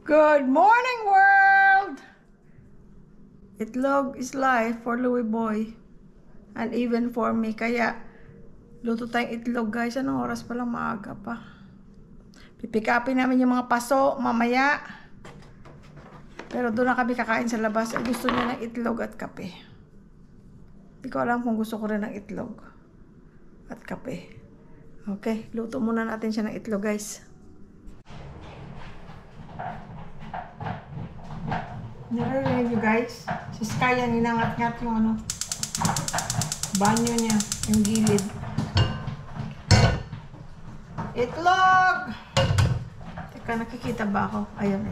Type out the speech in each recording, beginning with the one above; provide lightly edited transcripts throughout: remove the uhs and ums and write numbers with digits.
Good morning, world! Itlog is life for Louie Boy. And even for me. Kaya, luto tayong itlog, guys. Anong oras pa lang? Maaga pa. Pipikapin namin yung mga paso mamaya. Pero doon na kami kakain sa labas. Gusto niya ng itlog at kape. Hindi ko alam kung gusto ko rin ng itlog at kape. Okay, luto muna natin siya ng itlog, guys. Narinig nyo, guys? Si Sky yan, ninangat-ngat yung banyo niya, yung gilid. Itlog! Teka, nakikita ba ako? Ayan.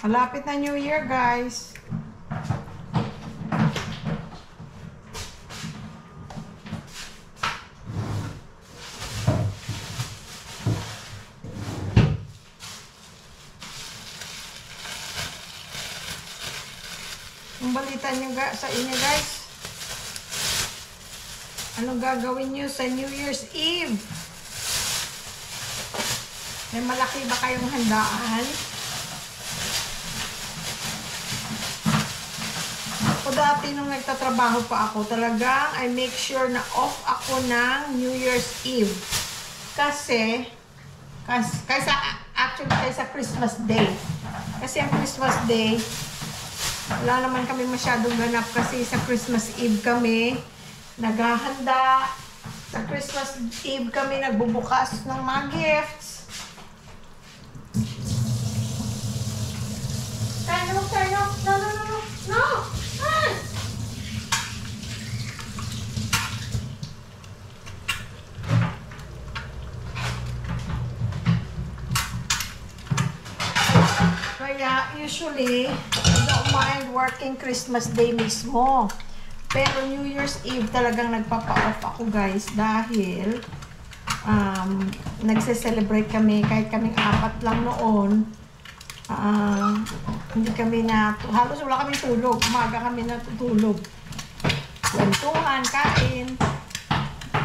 Malapit na New Year, guys. Ang balita nyo sa inyo, guys. Anong gagawin nyo sa New Year's Eve? May malaki ba kayong handaan? Ako dati nung nagtatrabaho pa ako, talagang I make sure na off ako ng New Year's Eve. Kasi kaysa Christmas Day. Kasi ang Christmas Day, wala naman kami masyadong ganap kasi sa Christmas Eve kami naghahanda. Sa Christmas Eve kami nagbubukas ng mga gifts. No! Kaya usually, I don't mind working Christmas Day mismo. Pero New Year's Eve talagang nagpapa-off ako, guys, dahil nagse-celebrate kami. Kahit kaming apat lang noon, hindi kami halos wala kaming tulog. Umaga kami natutulog. Kwentuhan, kain,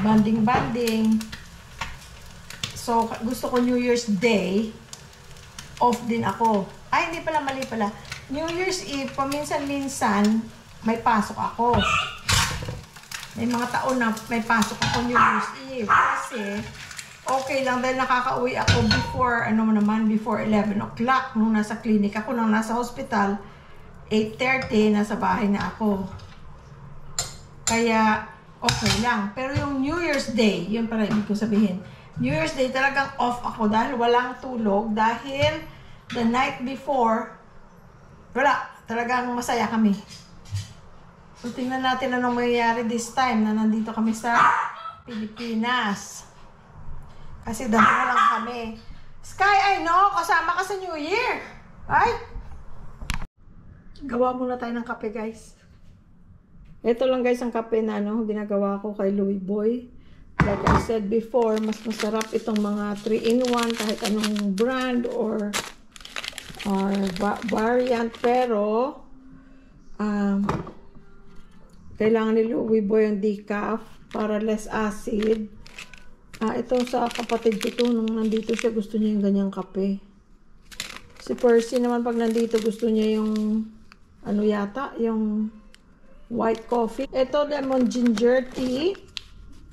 banding. So, gusto ko New Year's Day, off din ako. Ay, hindi pala, mali pala. New Year's Eve, paminsan-minsan, may pasok ako. May mga taon na may pasok ako New Year's Eve. Kasi, okay lang dahil nakakauwi ako before 11 o'clock. Nung nasa clinic ako, nung nasa hospital, 8:30, nasa bahay na ako. Kaya, okay lang. Pero yung New Year's Day, yun pala ibig ko sabihin. New Year's Day talagang off ako dahil walang tulog. Dahil the night before, wala. Talagang masaya kami. So, tingnan natin anong mangyayari this time na nandito kami sa Pilipinas. Kasi dalawa lang kami. Sky, I know, kasama ka sa New Year. Ay! Gawa muna tayo ng kape, guys. Ito lang, guys, ang kape na ginagawa ko kay Louie Boy. Like I said before, mas masarap itong mga 3-in-1 kahit anong brand or variant. Pero, kailangan ni Louie Boy ang decaf para less acid. Ito sa kapatid ko to, nung nandito siya, gusto niya yung ganyang kape. Si Percy naman pag nandito, gusto niya yung yung white coffee. Ito, lemon ginger tea.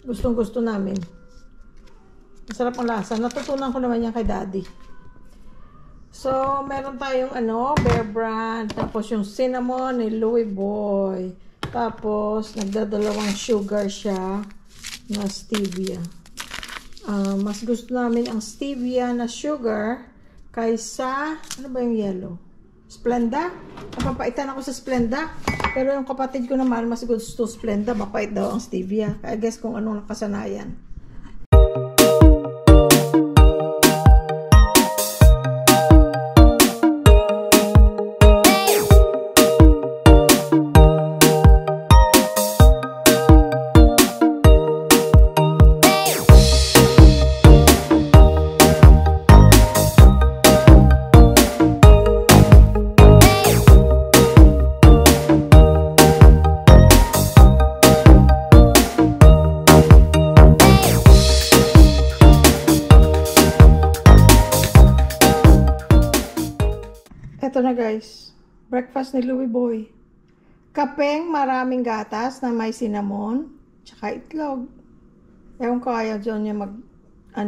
Gustong-gusto namin. Masarap ang lasa. Natutunan ko naman yan kay Daddy. So, meron tayong Bear Brand. Tapos yung cinnamon ni Louie Boy. Tapos, nagdadalawang sugar siya na stevia. Mas gusto namin ang stevia na sugar kaysa, ano ba yung yellow? Splenda? Napapaitan ako sa Splenda. Pero yung kapatid ko naman, mas gusto Splenda. Mapait daw ang stevia. I guess kung anong nakasanayan. Ito na guys, breakfast ni Louie Boy. Kapeng maraming gatas na may cinnamon, tsaka itlog. Ewan ko ayaw dyan niya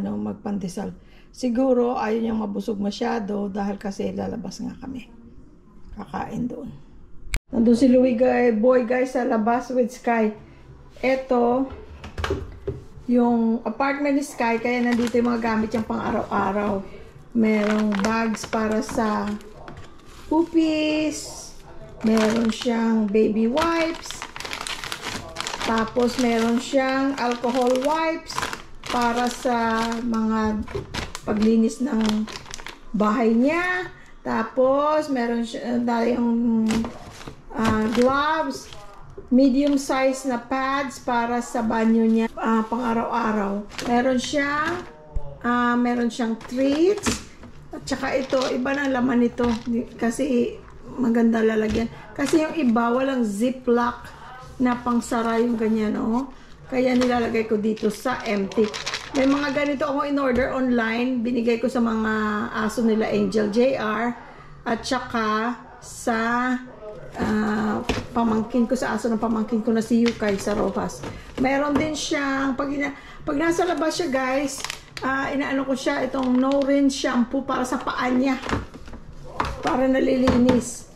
magpandesal. Siguro ayaw niyang mabusog masyado dahil kasi lalabas nga kami. Kakain doon. Nandun si Louie Boy guys sa labas with Sky. Ito, yung apartment ni Sky, kaya nandito yung mga gamit niyang pang araw-araw. Merong bags para sa puppies. Meron siyang baby wipes. Tapos meron siyang alcohol wipes para sa mga paglinis ng bahay niya. Tapos meron siyang gloves, medium size na pads para sa banyo niya pang araw-araw. Meron siyang treats. At saka ito, iba na laman nito kasi maganda lalagyan. Kasi yung iba, walang ziplock na pangsara yung ganyan, oh. Kaya nilalagay ko dito sa empty. May mga ganito ako in-order online. Binigay ko sa mga aso nila Angel JR. At saka sa pamangkin ko, sa aso ng pamangkin ko na si Yukay sa Rojas. Meron din siyang, pag nasa labas siya guys, inaano ko siya, itong no rinse shampoo para sa paa niya. Para nalilinis.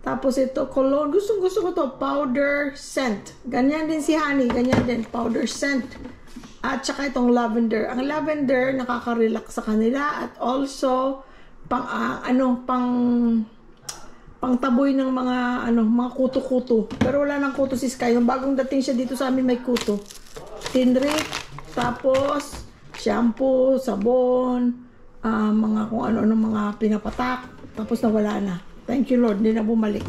Tapos ito, cologne. Gusto ko to, powder scent. Ganyan din si Honey, ganyan din, powder scent. At saka itong lavender. Ang lavender, nakaka-relax sa kanila. At also, pangtaboy ng mga kuto-kuto. Pero wala nang kuto si Sky. Yung bagong dating siya dito sa amin, may kuto. Tinrik, tapos, shampoo, sabon, mga kung ano-ano mga pinapatak. Tapos nawala na. Thank you Lord, hindi na bumalik.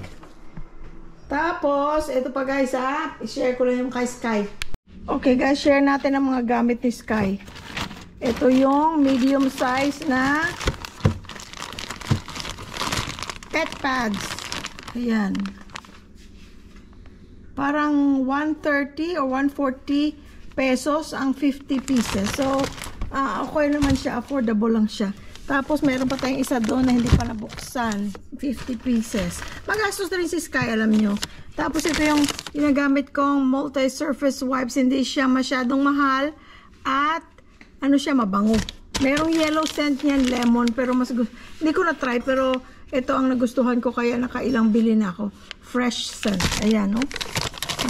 Tapos, ito pa guys i-share ko lang yung kay Sky. Okay guys, share natin ang mga gamit ni Sky. Ito yung medium size na pet pads. Ayan. Parang 130 or 140 pesos ang 50 pieces. So, okay naman siya, affordable lang siya. Tapos, meron pa tayong isa doon na hindi pa nabuksan. 50 pieces. Magastos na rin si Sky, alam nyo. Tapos, ito yung ginagamit kong multi-surface wipes. Hindi siya masyadong mahal. At, siya, mabango. Merong yellow scent niyan, lemon. Pero, hindi ko na-try. Pero, ito ang nagustuhan ko. Kaya, nakailang bili na ako. Fresh scent. Ayan, no?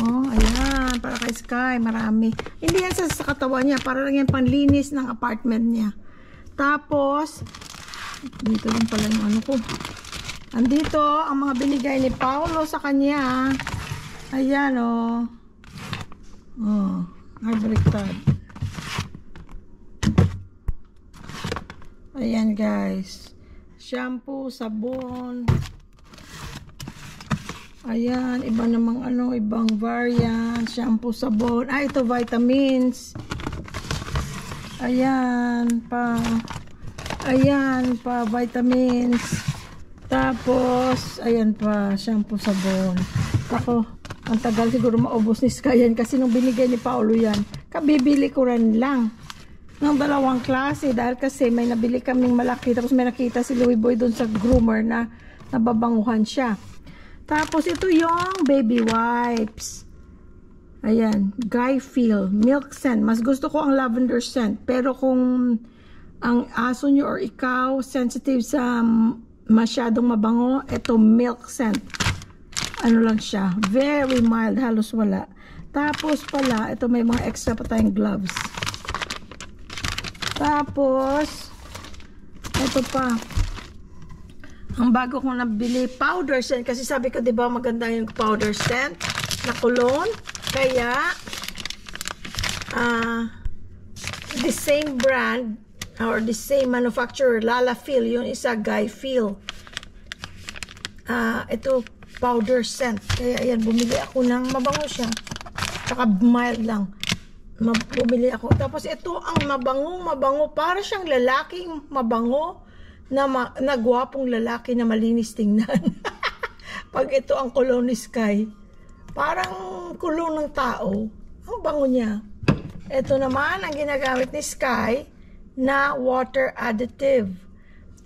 Oh, ayan. Para kay Sky. Marami. Hindi yan sa katawan niya. Para lang yan panlinis ng apartment niya. Tapos, dito lang pala yung ko. Andito, ang mga binigay ni Paolo sa kanya. Ayan, oh. Oh, baliktad. Ayan, guys. Shampoo, sabon. Ayan, iba namang ibang variant. Shampoo, sabon. Ito, vitamins. Ayan pa vitamins. Tapos ayan pa shampoo, sabon. Ako, ang tagal siguro maubos ni Sky yan kasi nung binigay ni Paolo yan, kabibili ko rin lang ng dalawang klase dahil kasi may nabili kaming malaki. Tapos may nakita si Louie Boy doon sa groomer na nababanguhan siya. Tapos ito yung baby wipes. Ayan, Guy Feel, milk scent. Mas gusto ko ang lavender scent. Pero kung ang aso nyo or ikaw sensitive sa masyadong mabango, ito milk scent. Ano lang siya, very mild, halos wala. Tapos pala, ito may mga extra pa tayong gloves. Tapos, ito pa. Ang bago kong nabili, powder scent. Kasi sabi ko, di ba maganda yung powder scent na cologne. Kaya, the same brand or the same manufacturer, Lala Feel, yung isa Guy Feel. Ito, powder scent. Kaya, ayan, bumili ako ng mabango siya. Tsaka mild lang. Bumili ako. Tapos, ito ang mabango. Para siyang lalaking mabango na gwapong lalaki na malinis tingnan. Pag ito ang cologne ni Sky. Parang kulong ng tao. Ang bango niya. Ito naman ang ginagamit ni Sky na water additive.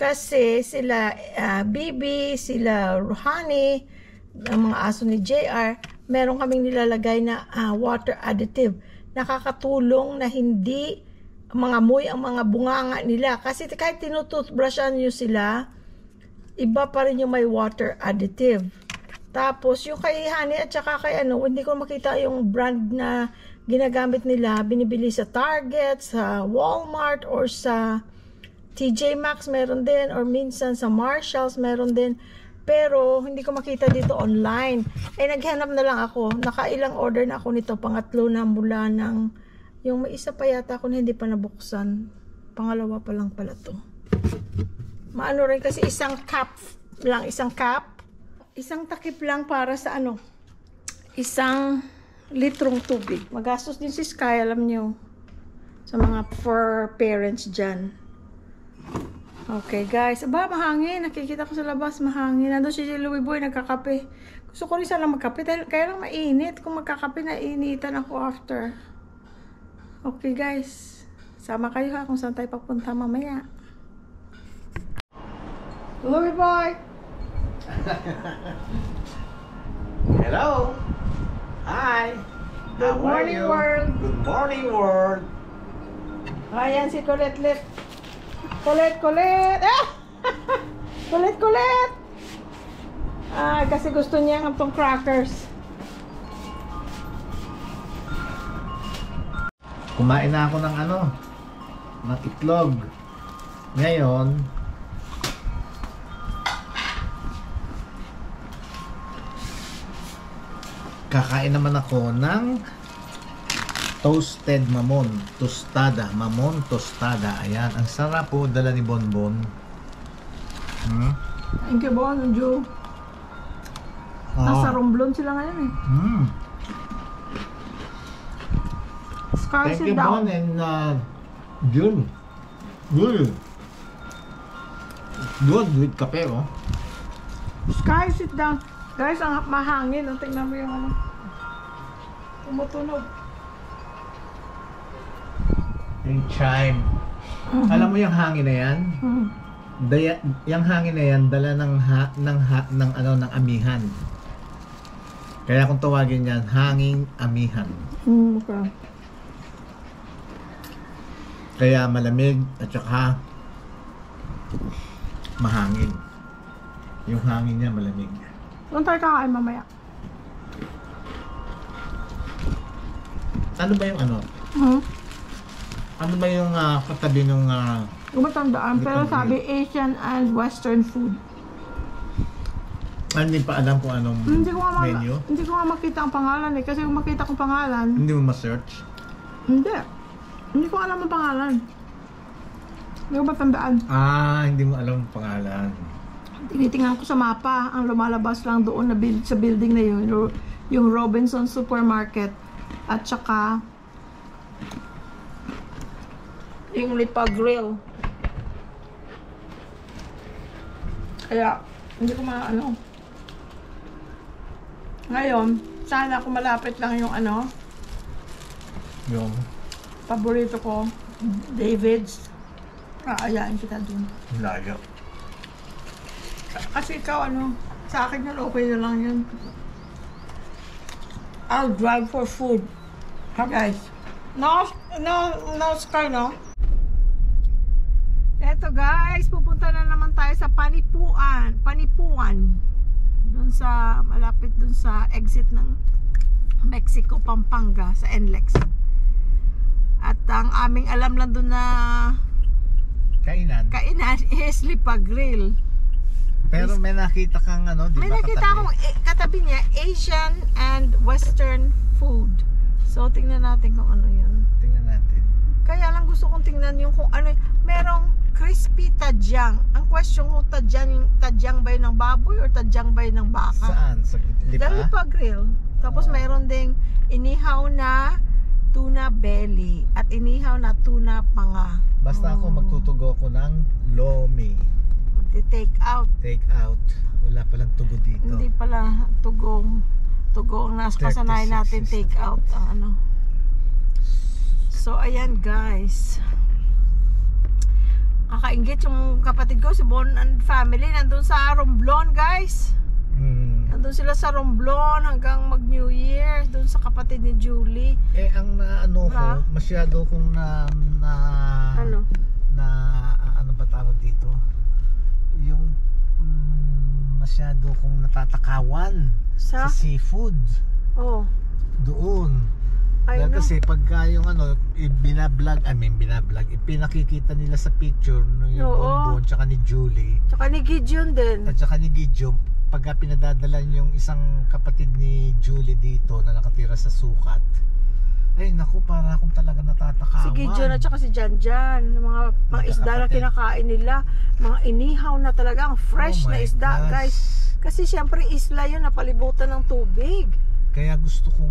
Kasi sila Bibi, sila Ruhani, ang mga aso ni JR, meron kaming nilalagay na water additive. Nakakatulong na hindi mangamoy ang mga bunganga nila. Kasi kahit tinutoothbrushan nyo sila, iba pa rin yung may water additive. Tapos yung kay Honey at saka kay hindi ko makita yung brand na ginagamit nila. Binibili sa Target, sa Walmart, or sa TJ Maxx meron din, or minsan sa Marshalls meron din. Pero hindi ko makita dito online. Naghanap na lang ako. Nakailang order na ako nito. Pangatlo na mula ng... Yung may isa pa yata ako na hindi pa nabuksan. Pangalawa pa lang pala to. Maano rin kasi isang cup lang. Isang cup. Isang takip lang para sa isang litrong tubig. Magastos din si Sky, alam nyo. Sa mga for parents dyan. Okay guys, mahangin. Nakikita ko sa labas, mahangin. Nandun si Louie Boy, nagkakape. Gusto ko rin sana magkape, kaya lang mainit. Kung magkakape, nainitan ako after. Okay guys, sama kayo ha kung saan tayo papunta mamaya. Louie Boy! Hello! Hi! Good morning world! Good morning world! Ayan si Kulit-lit. Kulit-kulit! Kulit-kulit! Kasi gusto niya itong crackers. Kumain na ako ng ng itlog. Ngayon, kakain naman ako ng toasted mamon, tostada, mamon tostada. Ayan, ang sarap po, dala ni Bonbon. Thank you, Bon, Joe. Nasa Romblon sila ngayon eh. Sky, Thank sit you, down. Bon and June. Good. Good with kape, oh. Sky, sit down. Guys, ang mahangin. Tingnan mo yung tumutunog. Yung chime. Alam mo yung hangin na yan? Yung hangin na yan dala ng amihan. Kaya kung tawagin yan, hanging amihan. Okay. Kaya malamig at saka mahangin. Yung hangin niya malamig. Doon tayo kakain mamaya. Ano ba yung Ano ba yung katabi nung Umatandaan, pero sabi Asian and Western food. Hindi pa alam kung anong menu? Hindi ko nga makita ang pangalan eh. Kasi kung makita kong pangalan... Hindi mo ma-search? Hindi. Hindi ko alam ang pangalan. Hindi ko matandaan. Hindi mo alam ang pangalan. Tinitingnan ko sa mapa. Ang lumalabas lang doon na sa building na yun. Yung Robinson Supermarket. At saka... yung Lipa Grill. Kaya, hindi ko Ngayon, sana kung malapit lang yung Yung paborito ko, David's. Ayain kita dun. layo. Kasi ikaw sa akin yun, okay na lang yun. I'll drive for food. Ha guys? No, Sky, no? Eto guys, pupunta na naman tayo sa Panipuan. Doon sa, malapit doon sa exit ng Mexico, Pampanga, sa NLEX. At ang aming alam lang doon na kainan is Lipa Grill. Pero may nakita kang di may ba nakita akong katabi niya, Asian and Western food. So, tingnan natin kung ano yun. Tingnan natin. Kaya lang gusto kong tingnan yung kung ano. Merong crispy tadyang. Ang question ko, tadyang ba yun ng baboy or tadyang ba yun ng baka? Saan? Sa Lipa? Sa Lipa Grill. Tapos meron ding inihaw na tuna belly at inihaw na tuna panga. Basta ako magtutugo ko ng lomi. Take out. Take out. Wala palang tugo dito. Hindi pala tugong ang nasa kasanayan natin, take out ang So ayan guys, nakakaingit yung kapatid ko, si Bon and family, nandun sa Romblon, guys. Nandun sila sa Romblon hanggang mag New Year, dun sa kapatid ni Julie. Ang ano ko, masyado kong ano ba tawag dito? Yung masyado kong natatakawan sa seafood. Doon. Dahil kasi pagka yung binablog, pinakikita nila sa picture yung Bonbon tsaka ni Julie. Tsaka ni Gideon din. At tsaka ni Gideon, pagka pinadadalan yung isang kapatid ni Julie dito na nakatira sa Sukat, ay naku, para akong talaga natatakawan. Si Gideon at tsaka si Janjan, mga isda na kinakain nila, mga inihaw na talagang fresh na isda, guys. Kasi syempre isla yun, napalibutan ng tubig. Kaya gusto ko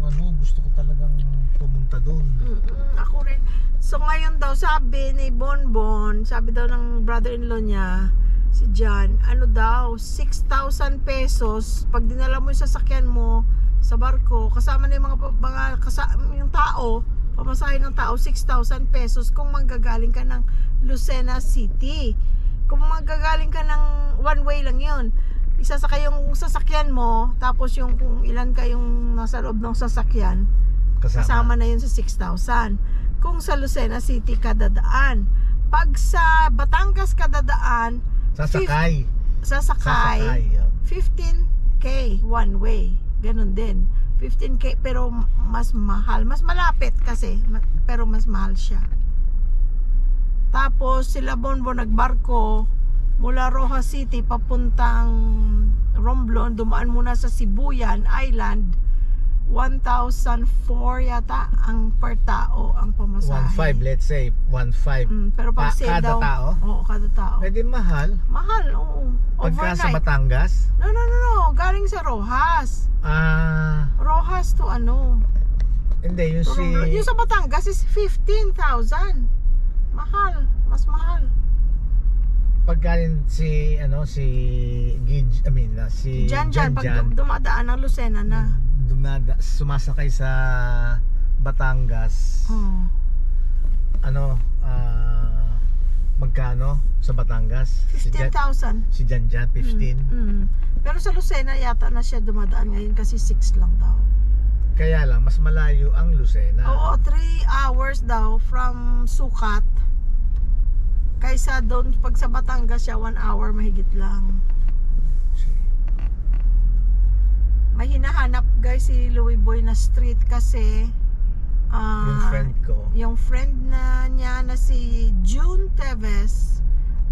talagang pumunta doon. Ako rin. So ngayon daw, sabi ni Bonbon, sabi daw ng brother-in-law niya, si John, 6,000 pesos pag dinala mo yung sasakyan mo sa barko, kasama na yung yung tao, pamasahe ng tao, 6,000 pesos kung manggagaling ka ng Lucena City. Kung manggagaling ka ng one way lang yun, isasakay yung sasakyan mo, tapos yung kung ilan kayong nasa loob ng sasakyan, kasama na yun sa 6,000. Kung sa Lucena City ka dadaan, pag sa Batangas ka dadaan, sasakay 15k one way, ganun din, 15k, pero mas mahal, mas malapit kasi, pero mas mahal siya. Tapos sila Bonbon nagbarko mula Rojas City papuntang Romblon, dumaan muna sa Sibuyan Island, 1,004 yata ang per tao ang pamasahe. 1,500, let's say 1,500. Pero pag kada tao? Oo, kada tao. Pwede mahal. Mahal, oo. Pagka sa Batangas? No, galing sa Rojas. Rojas to Hindi, yung sa Batangas is 15,000. Mahal, mas mahal. Pagkain si Janjan pag dumadaan ng Lucena na sumasakay sa Batangas, magkano sa Batangas? 15,000 si Janjan 15. Pero sa Lucena yata na siya dumadaan ngayon kasi 6 lang daw. Kaya lang mas malayo ang Lucena. Oo, 3 hours daw from Sukat. Kaysa doon, pag sa Batangas siya, 1 hour mahigit lang. May hinahanap guys si Louie Boy na street kasi yung friend ko, yung friend niya na si June Teves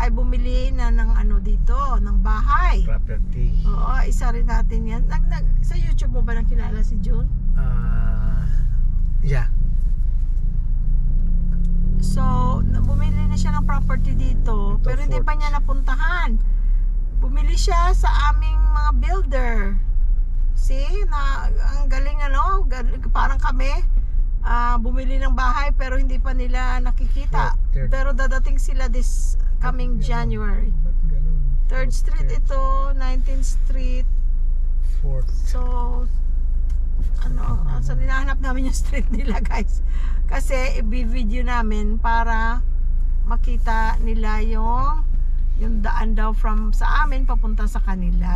ay bumili na ng dito, ng bahay. Property. Oo, isa rin natin yan. Sa YouTube mo ba nakilala si June? Yeah. So, bumili na siya ng property dito, pero hindi pa niya napuntahan. Bumili siya sa aming mga builder. See, ang galing parang kami, bumili ng bahay pero hindi pa nila nakikita. Pero dadating sila this coming January. 3rd Street ito, 19th Street. 4th. So, so hinahanap namin yung street nila guys. Kasi i-video namin para makita nila yung daan daw from sa amin papunta sa kanila.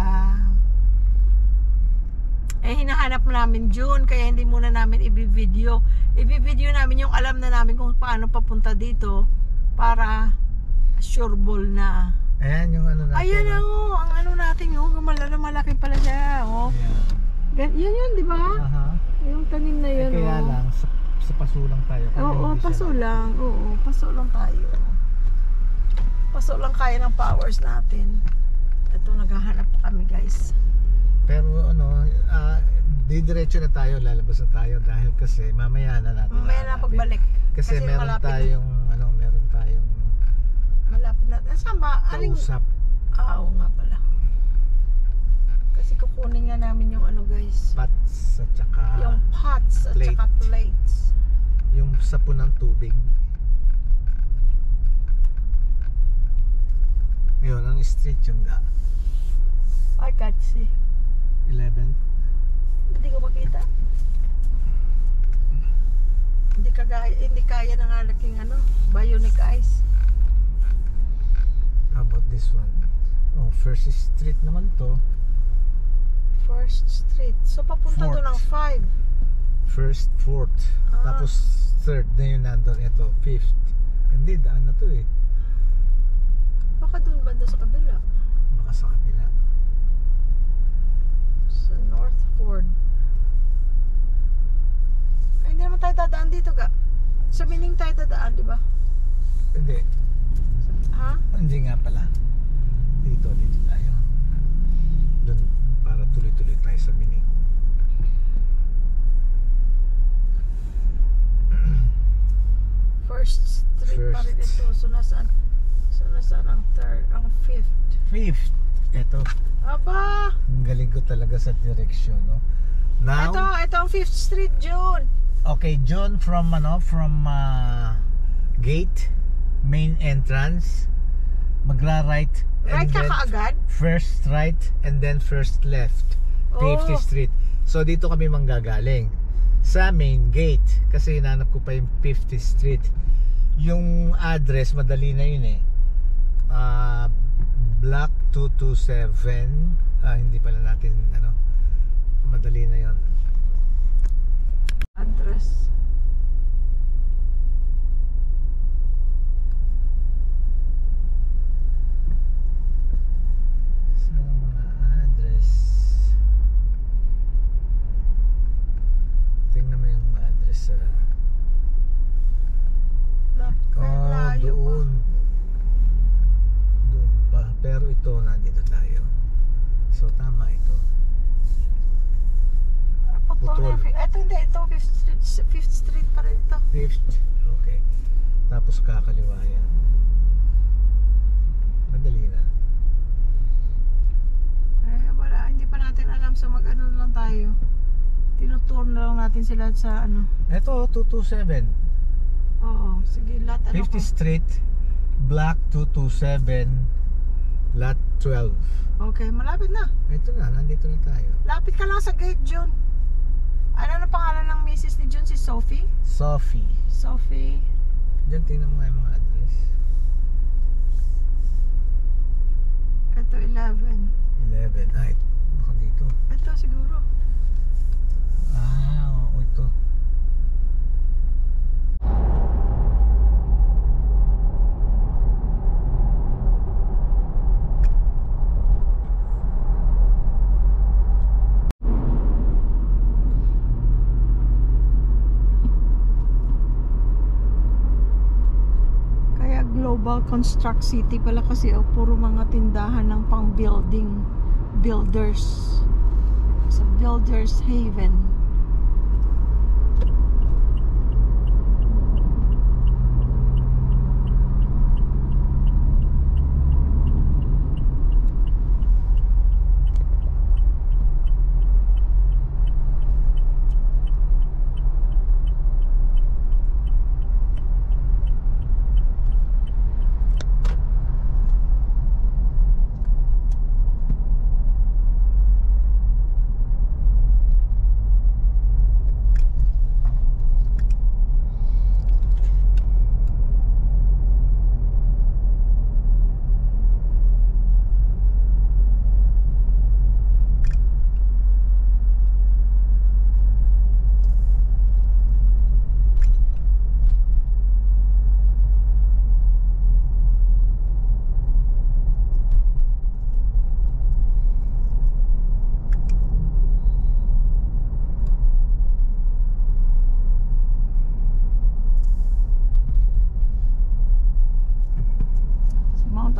Hinahanap namin June, kaya hindi muna namin i-video. I-video namin yung alam na namin kung paano papunta dito para sureball na. Ayan yung natin. Ayan ang natin yung malaki pala siya. Yun, di ba? Yung tanim na yun. Kaya lang, sa paso lang tayo. Oo, paso lang. Oo, paso lang tayo. Paso lang kaya ng powers natin. Ito, naghahanap pa kami guys. Pero didiretso na tayo, lalabas na tayo dahil kasi mamaya na natin. Mamaya na pagbalik. Kasi meron tayong malapit na. Saan ba? Kausap. Oo nga pala. Kasi kukunin nga namin yung guys. Pots at saka yung pots at saka plates. Yung sapon ng tubig. Yun, ang street yung I can't see. 11. Hindi ko makita. Hindi kaya ng laking bionic eyes. this one? Oh, First Street naman to. First Street. So papunta Fourth. doon ng 5. First, fourth. Tapos third na yun nandun. Ito, fifth. Hindi, daan na to eh. Baka doon banda sa kabila. Baka sa kapila. Sa North Ford. Ay, hindi naman tayo dadaan dito ga. Sa Mining tayo dadaan, di ba? Hindi. Ha? Hindi nga pala. Dito tayo. Doon, para tuloy-tuloy tayo sa Mining. First Street pa rin ito. So nasaan ang third, ang fifth? Fifth. Ito. Aba! Ang galing ko talaga sa direksyon, no? Now, Ito ang 5th Street, June. okay, John from gate, main entrance, magra-right. Right ka kaagad? First right and then first left. 50th Street. So dito kami manggagaling sa main gate kasi hinanap ko pa yung 50th Street. Yung address madali na yun eh. Block 227. Hindi pala natin madali na yun. Address. Sa mga address. Tingnan mo yung address sa Layo doon. Doon pa. Pero ito, nandito tayo. So, tama ito. Putol. Ito hindi, ito 5th Street pa rin ito. Fifth. Okay. Tapos kakaliwa yan. Madali na. Wala, hindi pa natin alam. So mag-ano na lang tayo. Tinutour na lang natin sila sa Ito, 227. Oo, sige, lot 50th Street, Block 227, Lot 12. Okay, malapit na. Ito na, nandito na tayo. Lapit ka lang sa gate, June. Ano na pangalan ng misis ni June? Si Sophie? Sophie. Sophie. Diyan, tingnan mo nga yung mga address. Ito, 11. 11. Baka dito. Ito, siguro. Oo, ito. Global Construct City pala kasi puro mga tindahan ng pang builders sa Builders Haven.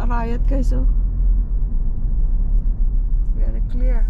Arayat guys, very clear.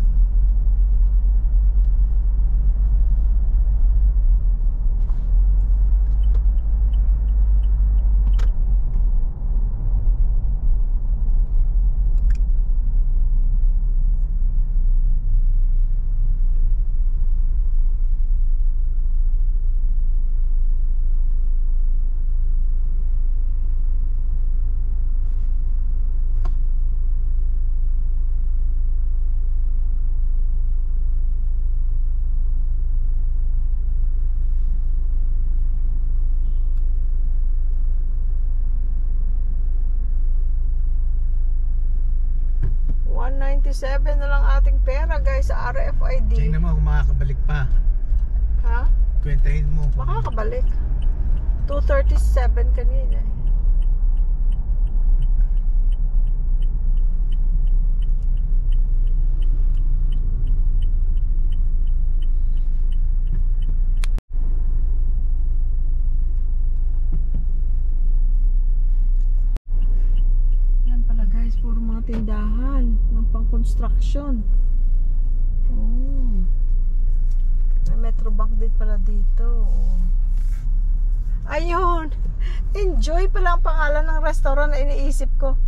227 na lang ating pera guys sa RFID. Tingnan mo kung makakabalik pa. Ha? Kwentahin mo. Makakabalik. 237 kanina eh. Guys, puro mga tindahan ng pang-construction. Oh. May Metrobank din pala dito. Ayun! Enjoy pala ang pangalan ng restaurant na iniisip ko.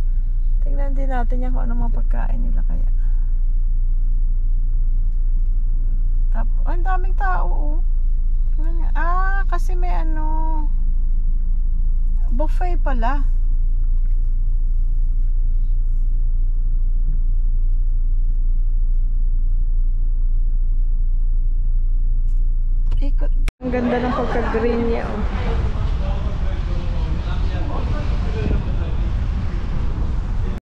Tingnan din natin yan kung ano mga pagkain nila kaya. Ang daming tao. Tingnan nga. Kasi may buffet pala. Ikot. Ang ganda ng pagka-green niya, oh.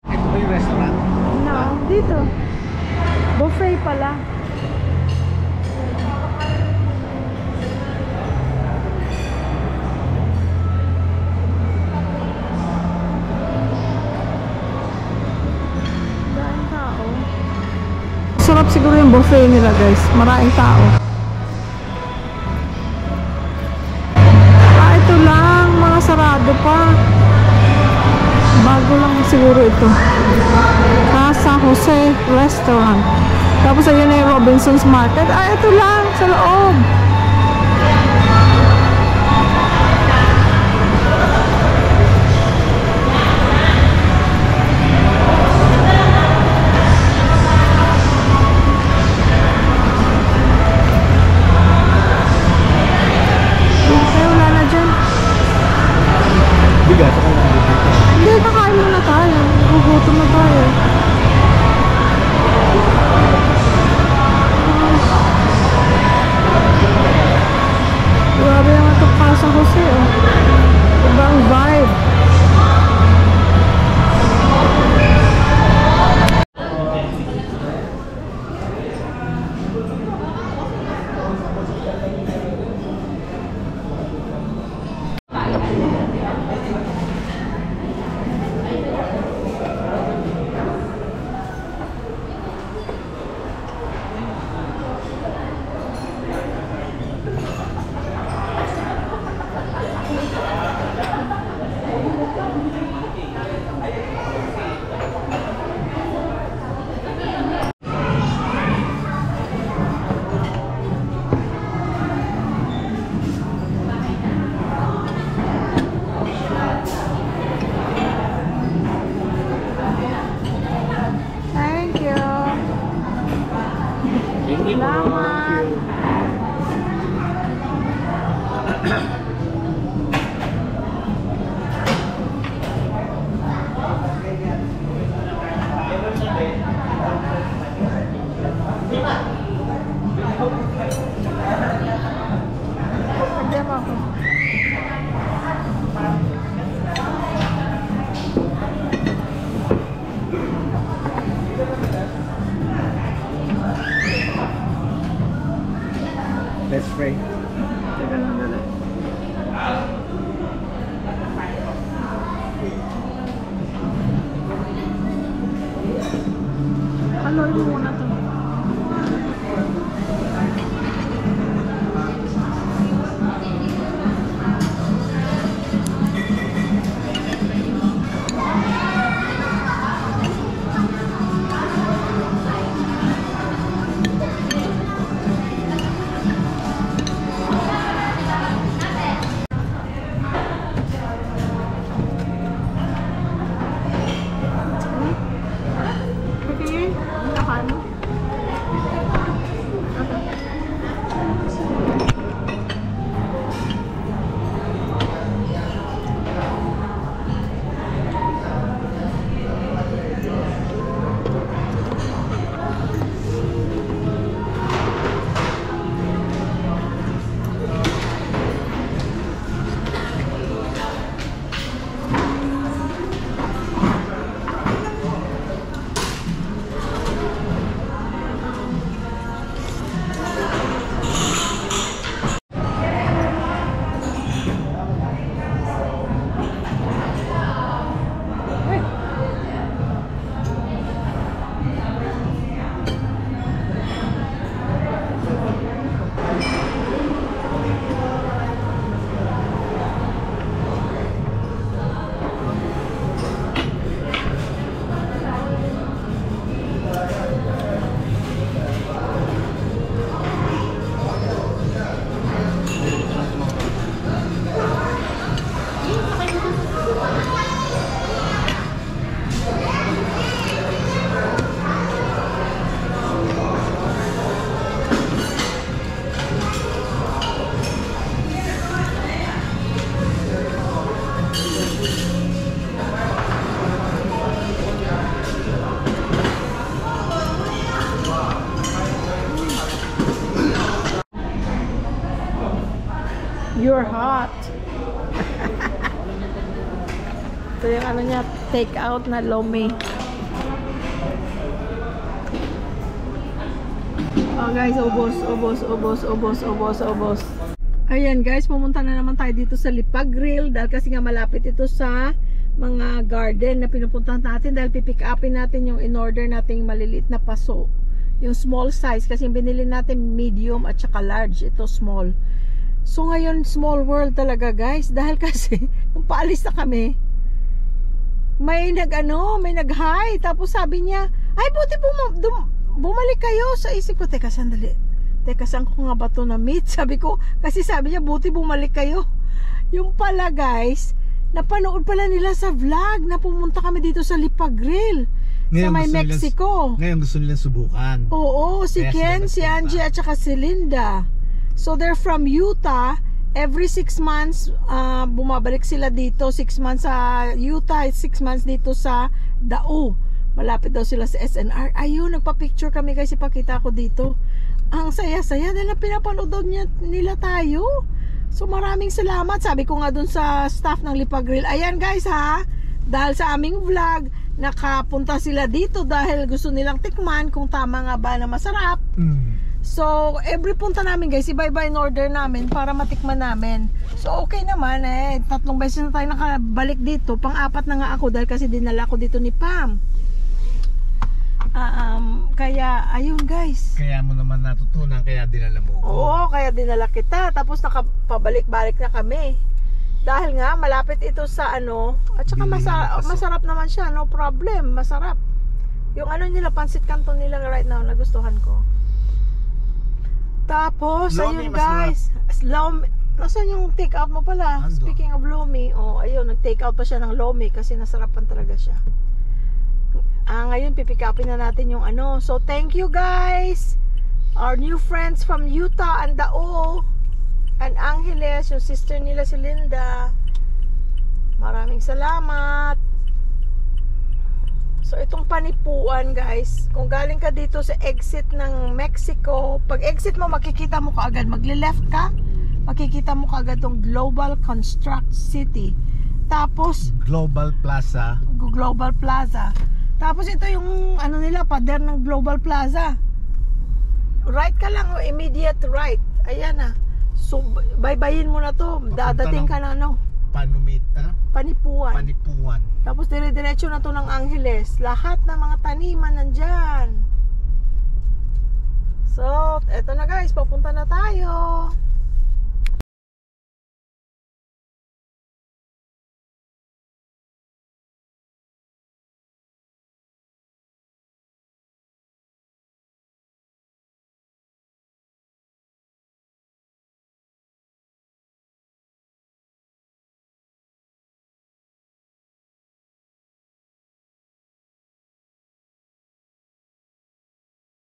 Ito ba yung restaurant? No, dito. Buffet pala. Daming tao. Sarap siguro yung buffet nila, guys. Maraming tao. Ito lang, mga sarado pa. Bago lang siguro ito. Casa Jose Restaurant. Tapos ayun na yung Robinson's Market. Ito lang, sa loob. Bigat ako lang dito. Hindi, kakain muna tayo. Gugutom na tayo. Grabe naman ito Casa Jose, oh. Ibang vibe. Salamat. Pagdam ako. Let's pray. Teka lang dala. Ano mo muna to? Okay, nakaano? You're hot. Ito yung ano niya, take out na lomi. Oh guys, ubos. Ayan guys, pumunta na naman tayo dito sa Lipag Grill dahil kasi nga malapit ito sa mga garden na pinupuntahan natin dahil pipick upin natin yung in-order nating maliliit na paso. Yung small size kasi binili natin medium at saka large. Ito small. So ngayon small world talaga guys dahil kasi yung paalis na kami may nag-hi tapos sabi niya, ay buti bumalik kayo. Sa isip ko, teka sandali, saan ko nga ba ito na meet? Sabi ko, kasi sabi niya buti bumalik kayo. Yung pala guys, napanood pala nila sa vlog na pumunta kami dito sa Lipag Grill sa may Mexico. Ngayon gusto nilang subukan. Oo, si Ken, si Angie at saka si Linda. So they're from Utah. Every 6 months bumabalik sila dito. 6 months sa Utah, 6 months dito sa Dao. Malapit daw sila sa SNR. Ayun, nagpa-picture kami guys, ipakita ko dito. Ang saya-saya dahil pinapanood daw nila tayo. So maraming salamat. Sabi ko nga dun sa staff ng Lipag Grill, ayan guys ha, dahil sa aming vlog nakapunta sila dito dahil gusto nilang tikman kung tama nga ba na masarap. So every punta namin guys, iba-iba in order namin para matikman namin. So okay naman 3 beses na tayo nakabalik dito. Pang-4 na nga ako dahil kasi dinala ko dito ni Pam. Kaya ayun guys, kaya mo naman natutunan, kaya dinala mo ko. Oo, kaya dinala kita. Tapos nakapabalik-balik na kami dahil nga malapit ito sa ano. At saka masarap naman siya, no problem, masarap. Yung ano nila, pancit canton nila right now, nagustuhan ko. Tapos ayun guys, lomi. Nasaan yung take out mo pala? Ando. Speaking of lomi, ayun, nag-take out pa siya ng lomi kasi nasarapan talaga siya. Ngayon pipick upin na natin yung ano. So thank you guys, our new friends from Utah and Dao and Angeles, yung sister nila si Linda. Maraming salamat. So itong panipuan guys, kung galing ka dito sa exit ng Mexico, pag exit mo makikita mo kaagad, magle-left ka, makikita mo kaagad tong Global Construct City. Tapos Global Plaza. Tapos ito yung ano nila, pader ng Global Plaza. Right ka lang, immediate right. Ayan na. So baybayin mo na to. Dadating ka na ano? Panipuan. Tapos dire-diretso na to ng Angeles. Lahat ng mga taniman nandyan. So eto na guys, papunta na tayo.